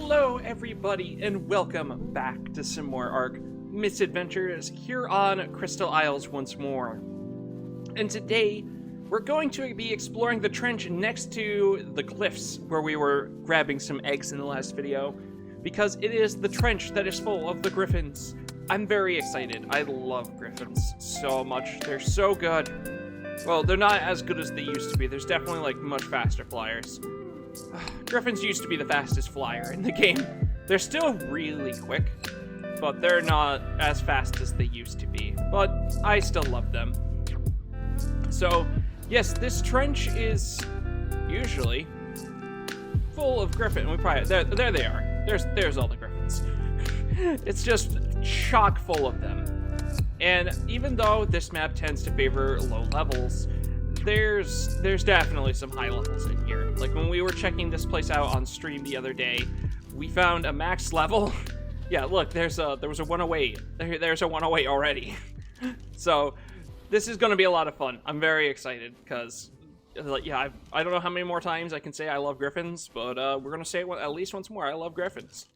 Hello everybody and welcome back to some more Ark Misadventures here on Crystal Isles once more. And today we're going to be exploring the trench next to the cliffs where we were grabbing some eggs in the last video, because it is the trench that is full of the griffins. I'm very excited. I love griffins so much. They're so good. Well, they're not as good as they used to be. There's definitely like much faster flyers. Griffins used to be the fastest flyer in the game. They're still really quick, but they're not as fast as they used to be. But I still love them. So, yes, this trench is usually full of griffin. We probably there they are. There's all the griffins. It's just chock full of them. And even though this map tends to favor low levels, there's definitely some high levels in here. Like when we were checking this place out on stream the other day, we found a max level. Yeah, look, there was a 108. There's a 108 already. So this is going to be a lot of fun. I'm very excited because, yeah, I don't know how many more times I can say I love griffins, but we're going to say it at least once more. I love griffins.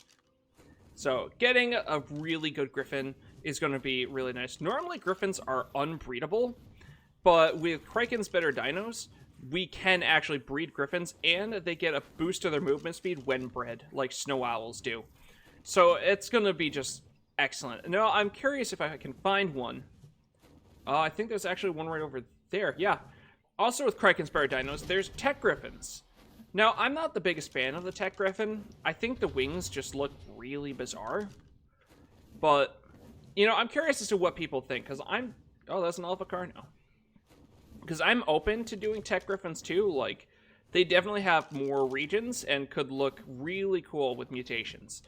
So getting a really good griffin is going to be really nice. Normally griffins are unbreedable, but with Kraken's better dinos, we can actually breed griffins, and they get a boost to their movement speed when bred, like snow owls do. So it's going to be just excellent. Now, I'm curious if I can find one. I think there's actually one right over there. Yeah. Also with Kraken's better dinos, there's tech griffins. Now, I'm not the biggest fan of the tech griffin. I think the wings just look really bizarre. But, you know, I'm curious as to what people think, because Oh, that's an alpha car? No. Because I'm open to doing tech griffins too. Like, they definitely have more regions and could look really cool with mutations.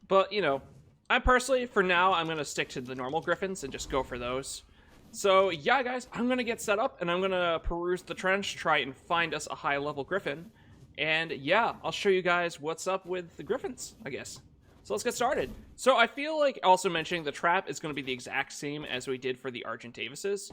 But, you know, I personally, for now, I'm going to stick to the normal griffins and just go for those. So, yeah, guys, I'm going to get set up and I'm going to peruse the trench, try and find us a high-level griffin. And, yeah, I'll show you guys what's up with the griffins, I guess. So let's get started. So I feel like also mentioning the trap is going to be the exact same as we did for the Argentavises.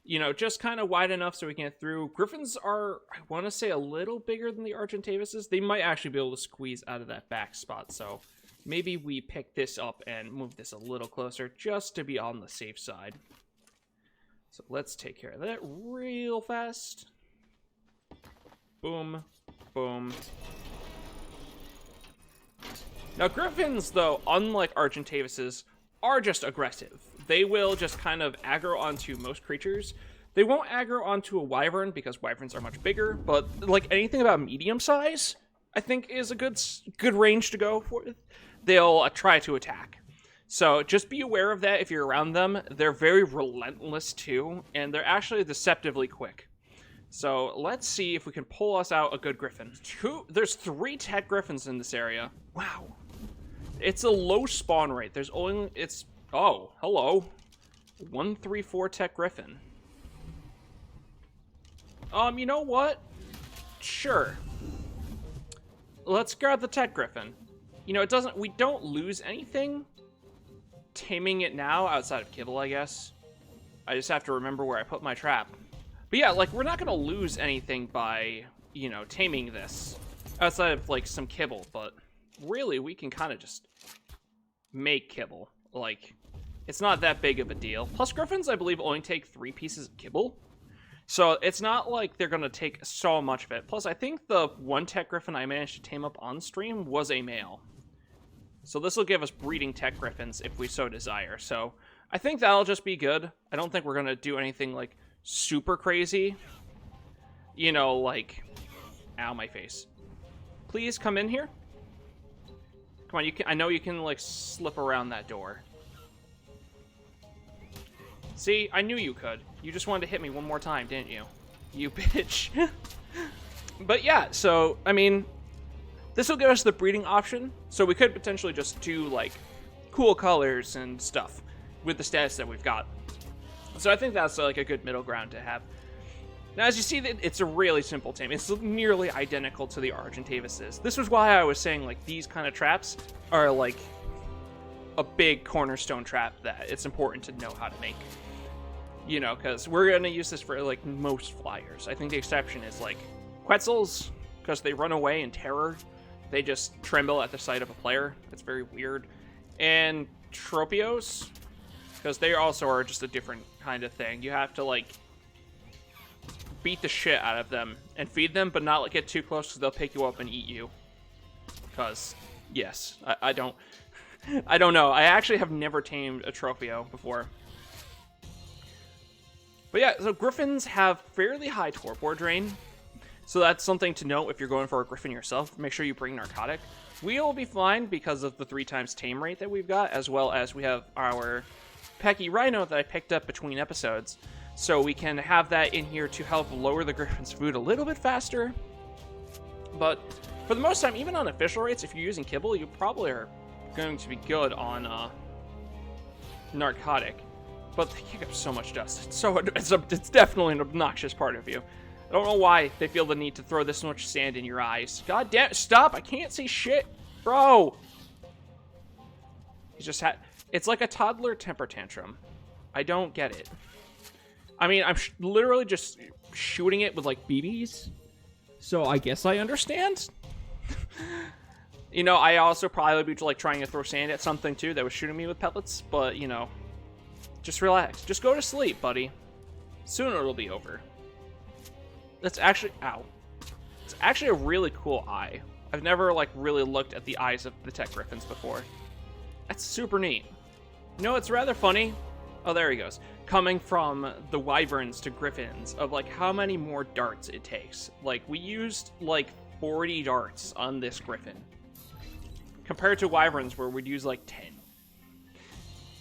You know, just kind of wide enough so we can get through. Griffins are, I want to say, a little bigger than the Argentavises. They might actually be able to squeeze out of that back spot. So maybe we pick this up and move this a little closer just to be on the safe side. So let's take care of that real fast. Boom, boom. Now, griffins, though, unlike Argentavises, are just aggressive. They will just kind of aggro onto most creatures. They won't aggro onto a wyvern because wyverns are much bigger, but like anything about medium size, I think is a good range to go for. They'll try to attack. So just be aware of that if you're around them. They're very relentless too, and they're actually deceptively quick. So let's see if we can pull us out a good griffin. There's 3 tech griffins in this area. Wow. It's a low spawn rate. Oh, hello. 134 tech griffin. You know what? Sure. Let's grab the tech griffin. You know, we don't lose anything taming it now outside of kibble, I guess. I just have to remember where I put my trap. But yeah, like, we're not gonna lose anything by, you know, taming this outside of, like, some kibble, but really, we can kind of just make kibble. Like, it's not that big of a deal. Plus, griffins, I believe, only take 3 pieces of kibble. So it's not like they're going to take so much of it. Plus, I think the one tech griffin I managed to tame up on stream was a male. So this will give us breeding tech griffins if we so desire. So I think that'll just be good. I don't think we're going to do anything, like, super crazy. You know, like... Ow, my face. Please come in here. Come on, I know you can, like, slip around that door. See, I knew you could. You just wanted to hit me one more time, didn't you? You bitch. But yeah, so, I mean, this will give us the breeding option. So we could potentially just do, like, cool colors and stuff with the stats that we've got. So I think that's, like, a good middle ground to have. Now, as you see, it's a really simple tame. It's nearly identical to the Argentavises. This was why I was saying, like, these kind of traps are, like, a big cornerstone trap that it's important to know how to make. You know, because we're going to use this for, like, most flyers. I think the exception is, like, Quetzals, because they run away in terror. They just tremble at the sight of a player. It's very weird. And tropios, because they also are just a different kind of thing. You have to, like, beat the shit out of them and feed them, but not, like, get too close because they'll pick you up and eat you. Because, yes, I don't know. I actually have never tamed a tropio before. But yeah, so griffins have fairly high torpor drain. So that's something to note if you're going for a griffin yourself. Make sure you bring narcotic. We'll be fine because of the 3x tame rate that we've got, as well as we have our Pecky Rhino that I picked up between episodes. So we can have that in here to help lower the griffin's food a little bit faster. But for the most time, even on official rates, if you're using kibble, you probably are going to be good on narcotic. But they kick up so much dust. It's definitely an obnoxious part of you. I don't know why they feel the need to throw this much sand in your eyes. God damn, stop! I can't see shit, bro. He just had. It's like a toddler temper tantrum. I don't get it. I mean, I'm literally just shooting it with like BBs, so I guess I understand. You know, I also probably would be like trying to throw sand at something too that was shooting me with pellets, but you know, just relax. Just go to sleep, buddy. Soon it'll be over. That's actually, ow. It's actually a really cool eye. I've never, like, really looked at the eyes of the tech griffins before. That's super neat. You know, it's rather funny. Oh, there he goes. Coming from the wyverns to griffins, of, like, how many more darts it takes. Like, we used, like, 40 darts on this griffin. Compared to wyverns, where we'd use, like, 10.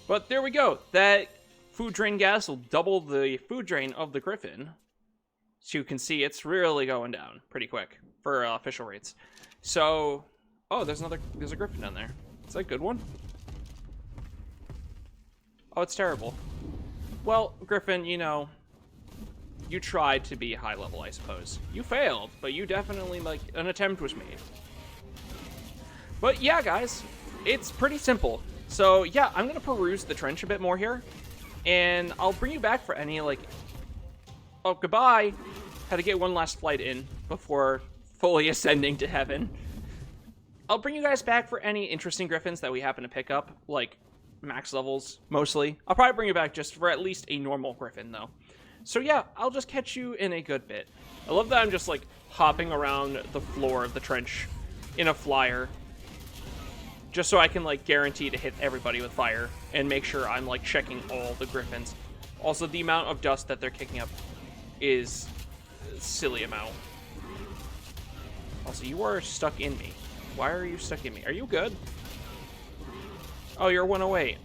But there we go. That food drain gas will double the food drain of the griffin. So you can see it's really going down pretty quick for official rates. So, oh, there's a griffin down there. Is that a good one? Oh, it's terrible. Well, griffin, you know, you tried to be high level, I suppose. You failed, but you definitely, like, an attempt was made. But yeah, guys, it's pretty simple. So yeah, I'm gonna peruse the trench a bit more here, and I'll bring you back for any, like, oh, goodbye. Had to get one last flight in before fully ascending to heaven. I'll bring you guys back for any interesting griffins that we happen to pick up, like max levels, mostly. I'll probably bring you back just for at least a normal griffin, though. So yeah, I'll just catch you in a good bit. I love that I'm just, like, hopping around the floor of the trench in a flyer, just so I can, like, guarantee to hit everybody with fire and make sure I'm, like, checking all the griffins. Also, the amount of dust that they're kicking up is a silly amount. Also, you are stuck in me. Why are you stuck in me? Are you good? Oh, you're 108.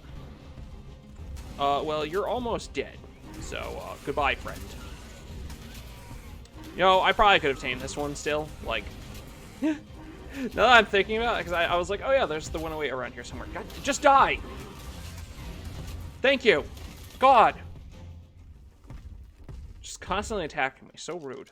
Well, you're almost dead. So, goodbye, friend. You know, I probably could have tamed this one still. Like, now that I'm thinking about it, because I was like, oh yeah, there's the 108 around here somewhere. God, just die! Thank you! God! Just constantly attacking me. So rude.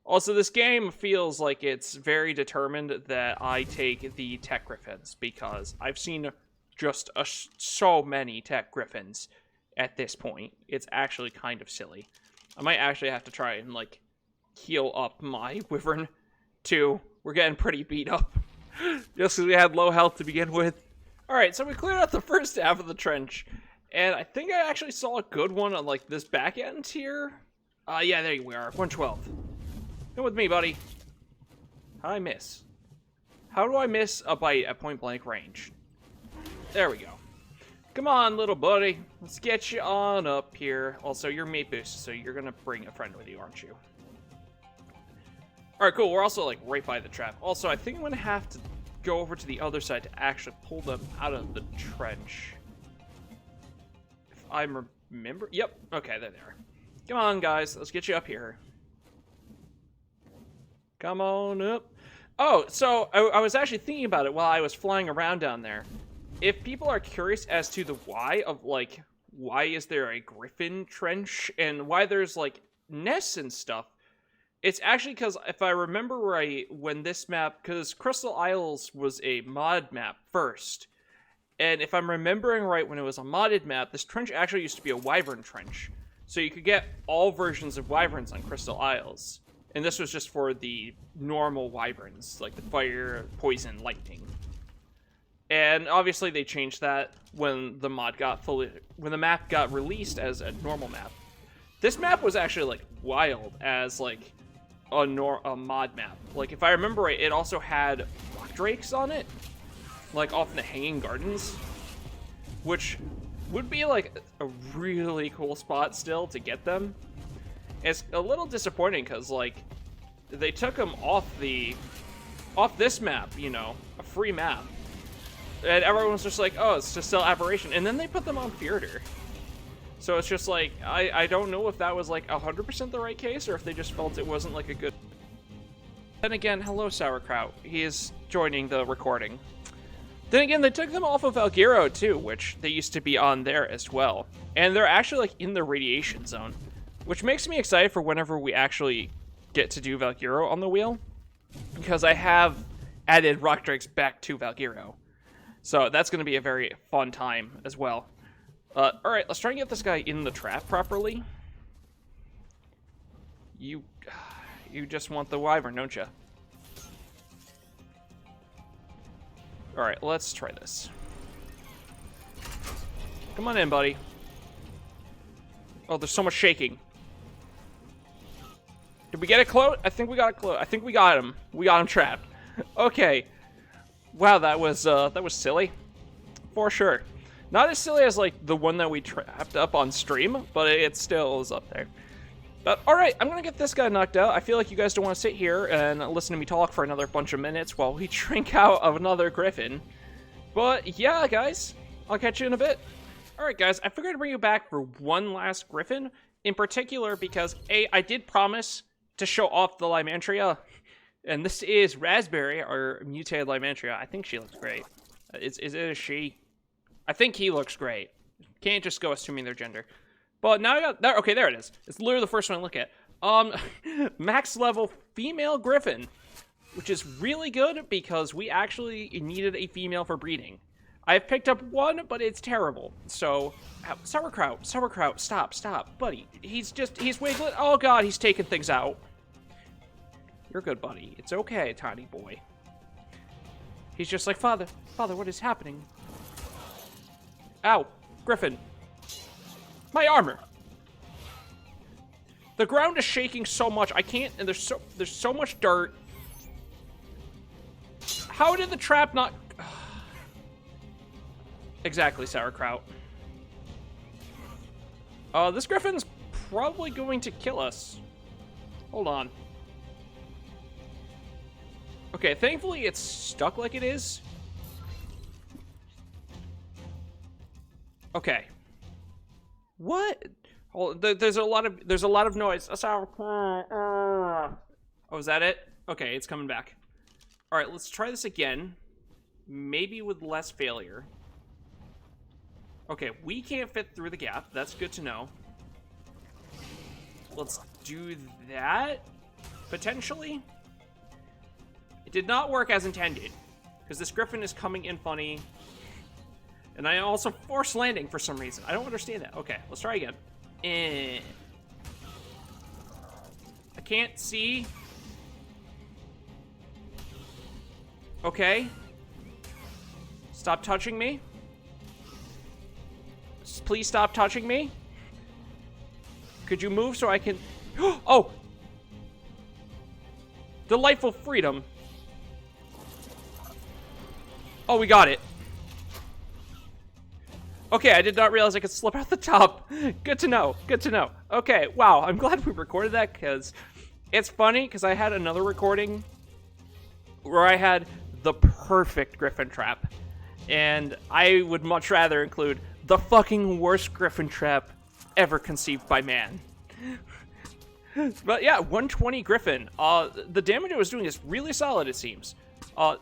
Also, this game feels like it's very determined that I take the tech griffins, because I've seen just so many tech griffins at this point. It's actually kind of silly. I might actually have to try and, like, heal up my wyvern, too. We're getting pretty beat up, just because we had low health to begin with. Alright, so we cleared out the first half of the trench, and I think I actually saw a good one on, like, this back end here. Yeah, there you are, 112. Come with me, buddy. How'd I miss? How do I miss a bite at point blank range? There we go. Come on, little buddy. Let's get you on up here. Also, you're mate boosted, so you're gonna bring a friend with you, aren't you? Alright, cool. We're also, like, right by the trap. Also, I think I'm gonna have to go over to the other side to actually pull them out of the trench. If I remember... Yep. Okay, there they are. Come on, guys. Let's get you up here. Come on up. Oh, so I was actually thinking about it while I was flying around down there. If people are curious as to the why of, like, why is there a griffin trench and why there's, like, nests and stuff, it's actually because, if I remember right, when this map, because Crystal Isles was a mod map first, and if I'm remembering right, when it was a modded map, this trench actually used to be a wyvern trench. So you could get all versions of wyverns on Crystal Isles. And this was just for the normal wyverns, like the fire, poison, lightning. And obviously they changed that when the map got released as a normal map. This map was actually like wild as like a mod map. Like if I remember right, it also had rock drakes on it, like off in the Hanging Gardens, which would be like a really cool spot still to get them. It's a little disappointing because like they took them off this map, you know, a free map. And everyone's just like, oh, it's just still Aberration. And then they put them on Theater. So it's just like, I don't know if that was like 100% the right case or if they just felt it wasn't like a good... Then again, hello Sauerkraut. He is joining the recording. Then again, they took them off of Valguero too, which they used to be on there as well. And they're actually like in the radiation zone, which makes me excited for whenever we actually get to do Valguero on the wheel. Because I have added rock drakes back to Valguero. So that's going to be a very fun time as well. Alright, let's try and get this guy in the trap properly. You just want the wyvern, don't you? Alright, let's try this. Come on in, buddy. Oh, there's so much shaking. Did we get it close? I think we got it close. I think we got him. We got him trapped. Okay. Wow, that was silly. For sure. Not as silly as, like, the one that we trapped up on stream, but it still is up there. But, alright, I'm gonna get this guy knocked out. I feel like you guys don't want to sit here and listen to me talk for another bunch of minutes while we drink out of another griffin. But, yeah, guys, I'll catch you in a bit. Alright, guys, I figured to bring you back for one last griffin, in particular because, A, I did promise to show off the Lymantria, and this is Raspberry, our mutated Lymantria. I think she looks great. Is it a she? I think he looks great. Can't just go assuming their gender. But now I got there. Okay, there it is. It's literally the first one I look at. Max level female griffin, which is really good because we actually needed a female for breeding. I've picked up one, but it's terrible. So, sauerkraut, stop, buddy. He's wiggling. Oh god, he's taking things out. You're good, buddy. It's okay, tiny boy. He's just like, Father, what is happening? Ow, Griffin. My armor. The ground is shaking so much. I can't, and there's so much dirt. How did the trap not... Exactly, sauerkraut. This griffin's probably going to kill us. Hold on. Okay, thankfully it's stuck like it is. Okay. What? Hold, there's a lot of noise. Oh, is that it? Okay, it's coming back. All right, let's try this again. Maybe with less failure. Okay, we can't fit through the gap. That's good to know. Let's do that, potentially. It did not work as intended, because this griffin is coming in funny. And I also forced landing for some reason. I don't understand that. Okay, let's try again. I can't see. Okay. Stop touching me. Please stop touching me. Could you move so I can... Oh! Delightful freedom. Oh, we got it. Okay, I did not realize I could slip out the top. Good to know. Good to know. Okay, wow. I'm glad we recorded that because it's funny because I had another recording where I had the perfect griffin trap. And I would much rather include the fucking worst griffin trap ever conceived by man. But yeah, 120 griffin. The damage it was doing is really solid, it seems.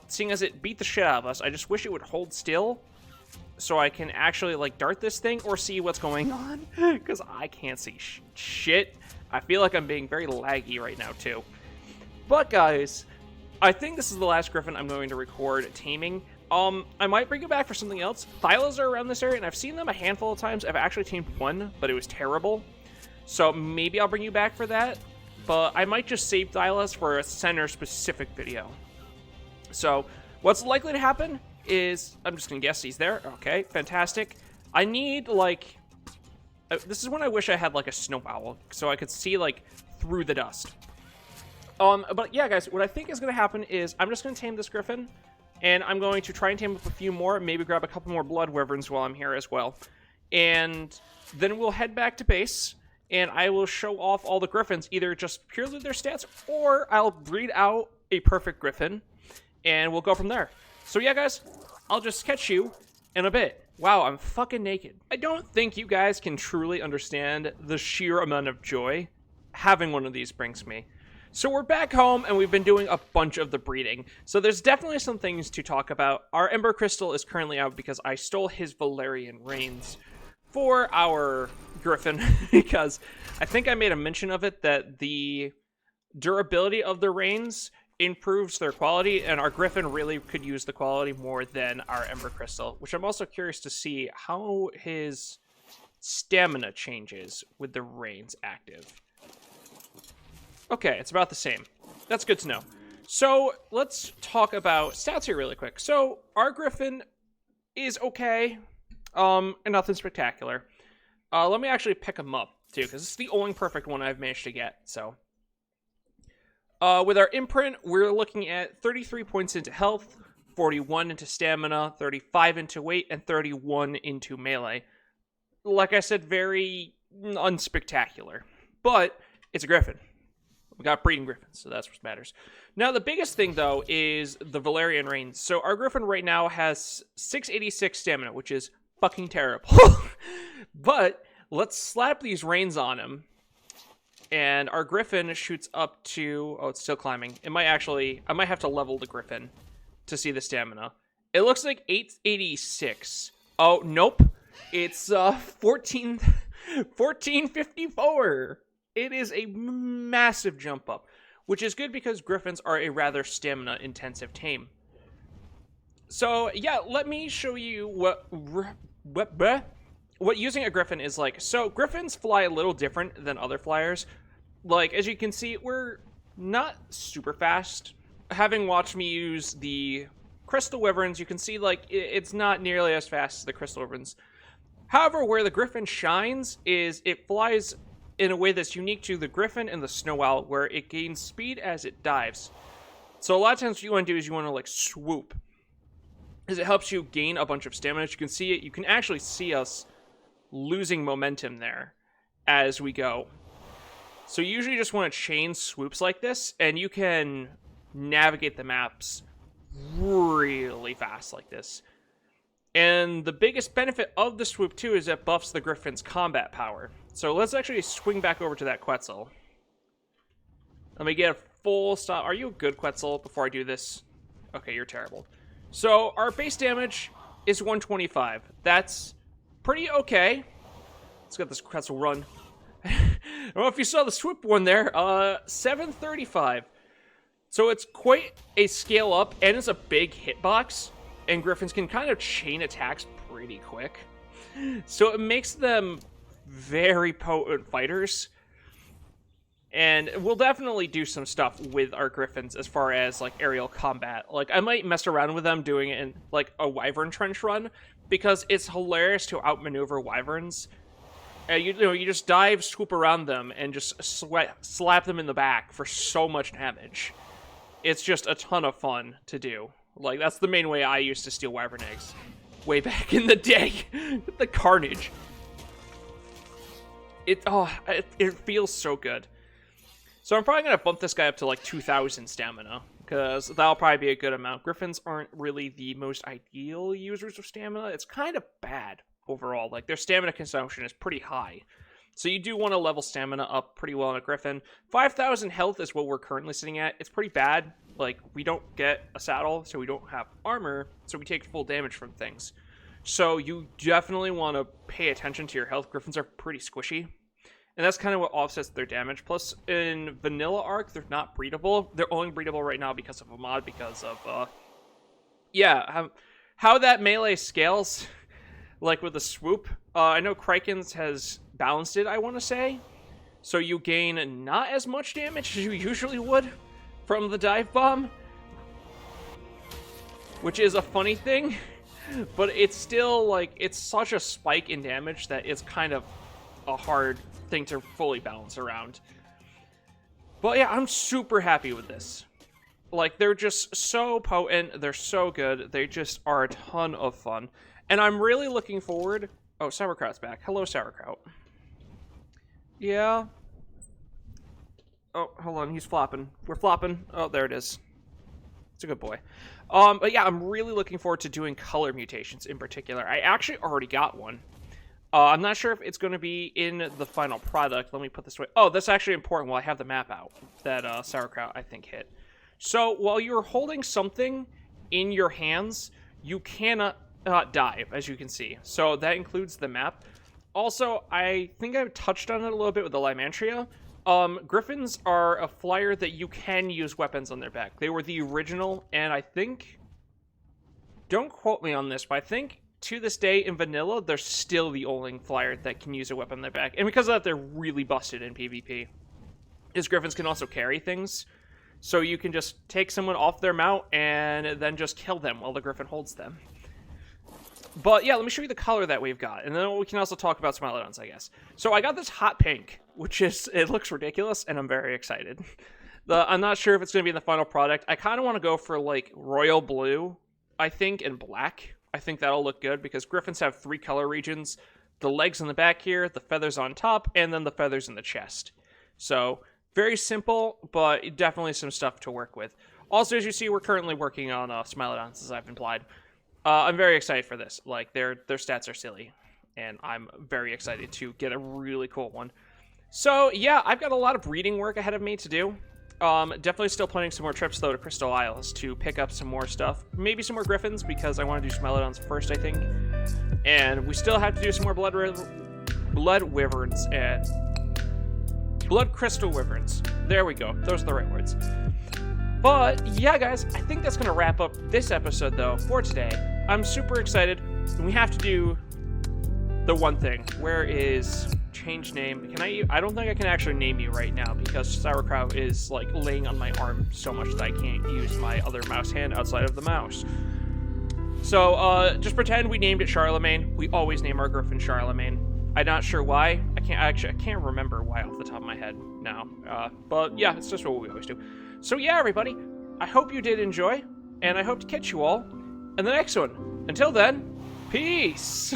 Seeing as it beat the shit out of us, I just wish it would hold still so I can actually, like, dart this thing or see what's going on, because I can't see shit. I feel like I'm being very laggy right now, too. But, guys, I think this is the last griffin I'm going to record taming. I might bring it back for something else. Thylas are around this area, and I've seen them a handful of times. I've actually tamed one, but it was terrible. So maybe I'll bring you back for that. but I might just save Dinos for a center-specific video. So, what's likely to happen is, I'm just gonna guess he's there. Okay, fantastic. I need, like, this is when I wish I had, like, a snow owl, so I could see, like, through the dust. But yeah, guys, what I think is gonna happen is I'm just gonna tame this griffin, and I'm going to try and tame up a few more, maybe grab a couple more blood wyverns while I'm here as well. And then we'll head back to base, and I will show off all the griffins, either just purely their stats, or I'll breed out a perfect griffin, and we'll go from there. So yeah, guys, I'll just catch you in a bit. Wow, I'm fucking naked. I don't think you guys can truly understand the sheer amount of joy having one of these brings me. So we're back home, and we've been doing a bunch of the breeding. So there's definitely some things to talk about. Our Ember Crystal is currently out because I stole his Valerian Reins for our Griffin, because I think I made a mention of it, that the durability of the reins improves their quality, and our Griffin really could use the quality more than our Ember Crystal, which I'm also curious to see how his stamina changes with the reins active. Okay, it's about the same. That's good to know. So let's talk about stats here really quick. So our Griffin is okay, and nothing spectacular. Let me actually pick him up too, because it's the only perfect one I've managed to get. So with our imprint, we're looking at 33 points into health, 41 into stamina, 35 into weight, and 31 into melee. Like I said, very unspectacular, but it's a Griffin. We got breeding griffins, so that's what matters. Now, the biggest thing, though, is the Valerian Reins. So our Griffin right now has 686 stamina, which is fucking terrible. But let's slap these reins on him. And our Griffin shoots up to... Oh, it's still climbing. It might actually... I might have to level the Griffin to see the stamina. It looks like 886. Oh, nope. It's 1454. It is a massive jump up, which is good because Griffins are a rather stamina-intensive tame. So, yeah, let me show you what using a Griffin is like. So, Griffins fly a little different than other flyers. Like, as you can see, we're not super fast. Having watched me use the Crystal Wyverns, you can see, like, it's not nearly as fast as the Crystal Wyverns. However, where the Griffin shines is it flies in a way that's unique to the Griffin and the Snow Owl, where it gains speed as it dives. So a lot of times what you want to do is you want to, like, swoop, because it helps you gain a bunch of stamina. As you can see it, you can actually see us losing momentum there as we go. So you usually just want to chain swoops like this, and you can navigate the maps really fast like this. And the biggest benefit of the swoop, too, is it buffs the Griffin's combat power. So let's actually swing back over to that Quetzal. Let me get a full stop. Are you a good Quetzal before I do this? Okay, you're terrible. So our base damage is 125. That's pretty okay. Let's get this Quetzal run. I don't know if you saw the swoop one there. 735. So it's quite a scale up, and it's a big hitbox. And Griffins can kind of chain attacks pretty quick. So it makes them very potent fighters. And we'll definitely do some stuff with our Griffins as far as, like, aerial combat. Like, I might mess around with them doing it in, like, a Wyvern trench run, because it's hilarious to outmaneuver Wyverns. You know, you just dive, swoop around them, and just slap them in the back for so much damage. It's just a ton of fun to do. Like, that's the main way I used to steal Wyvern eggs. Way back in the day. The carnage. It feels so good. So I'm probably going to bump this guy up to, like, 2,000 stamina, because that'll probably be a good amount. Griffins aren't really the most ideal users of stamina. It's kind of bad overall. Like, their stamina consumption is pretty high. So you do want to level stamina up pretty well in a Griffin. 5,000 health is what we're currently sitting at. It's pretty bad. Like, we don't get a saddle, so we don't have armor, so we take full damage from things. So you definitely want to pay attention to your health. Griffins are pretty squishy, and that's kind of what offsets their damage. Plus, in vanilla Ark, they're not breedable. They're only breedable right now because of a mod, because of, how that melee scales, like with the swoop. I know Kraken's has balanced it, I want to say. so you gain not as much damage as you usually would from the dive bomb, which is a funny thing, but it's still, like, it's such a spike in damage that it's kind of a hard thing to fully balance around. But yeah, I'm super happy with this. Like, they're just so potent, they're so good, they just are a ton of fun. And I'm really looking forward... Oh, Sauerkraut's back. Hello, Sauerkraut. Yeah. Oh, hold on, he's flopping. We're flopping. Oh, there it is. It's a good boy. But yeah, I'm really looking forward to doing color mutations in particular. I actually already got one. I'm not sure if it's going to be in the final product. Let me put this away. Oh, that's actually important while I have the map out that Sauerkraut, I think, hit. So, while you're holding something in your hands, you cannot dive, as you can see. So, that includes the map. Also, I think I've touched on it a little bit with the Lymantria. Griffins are a flyer that you can use weapons on their back. They were the original, and I think... Don't quote me on this, but I think to this day in vanilla, they're still the only flyer that can use a weapon on their back. And because of that, they're really busted in PvP. Is Griffins can also carry things. So you can just take someone off their mount and then just kill them while the Griffin holds them. But yeah, let me show you the color that we've got. And then we can also talk about Smilodons, I guess. So I got this hot pink, which is, it looks ridiculous, and I'm very excited. I'm not sure if it's going to be in the final product. I kind of want to go for, like, royal blue, I think, and black. I think that'll look good because Griffins have 3 color regions. The legs in the back here, the feathers on top, and then the feathers in the chest. So... very simple, but definitely some stuff to work with. Also, as you see, we're currently working on Smilodons, as I've implied. I'm very excited for this. Like, their stats are silly, and I'm very excited to get a really cool one. So, yeah, I've got a lot of breeding work ahead of me to do. Definitely still planning some more trips, though, to Crystal Isles to pick up some more stuff. Maybe some more Griffins, because I want to do Smilodons first, I think. And we still have to do some more Blood Wyverns and... Blood Crystal Wyverns. There we go. Those are the right words. But, yeah, guys, I think that's going to wrap up this episode, though, for today. I'm super excited, and we have to do the one thing. Where is change name? Can I don't think I can actually name you right now, because Sauerkraut is, like, laying on my arm so much that I can't use my other mouse hand outside of the mouse. So, just pretend we named it Charlemagne. We always name our Griffin Charlemagne. I'm not sure why. I can't remember why off the top of my head now. But yeah, it's just what we always do. So yeah, everybody, I hope you did enjoy, and I hope to catch you all in the next one. Until then, peace!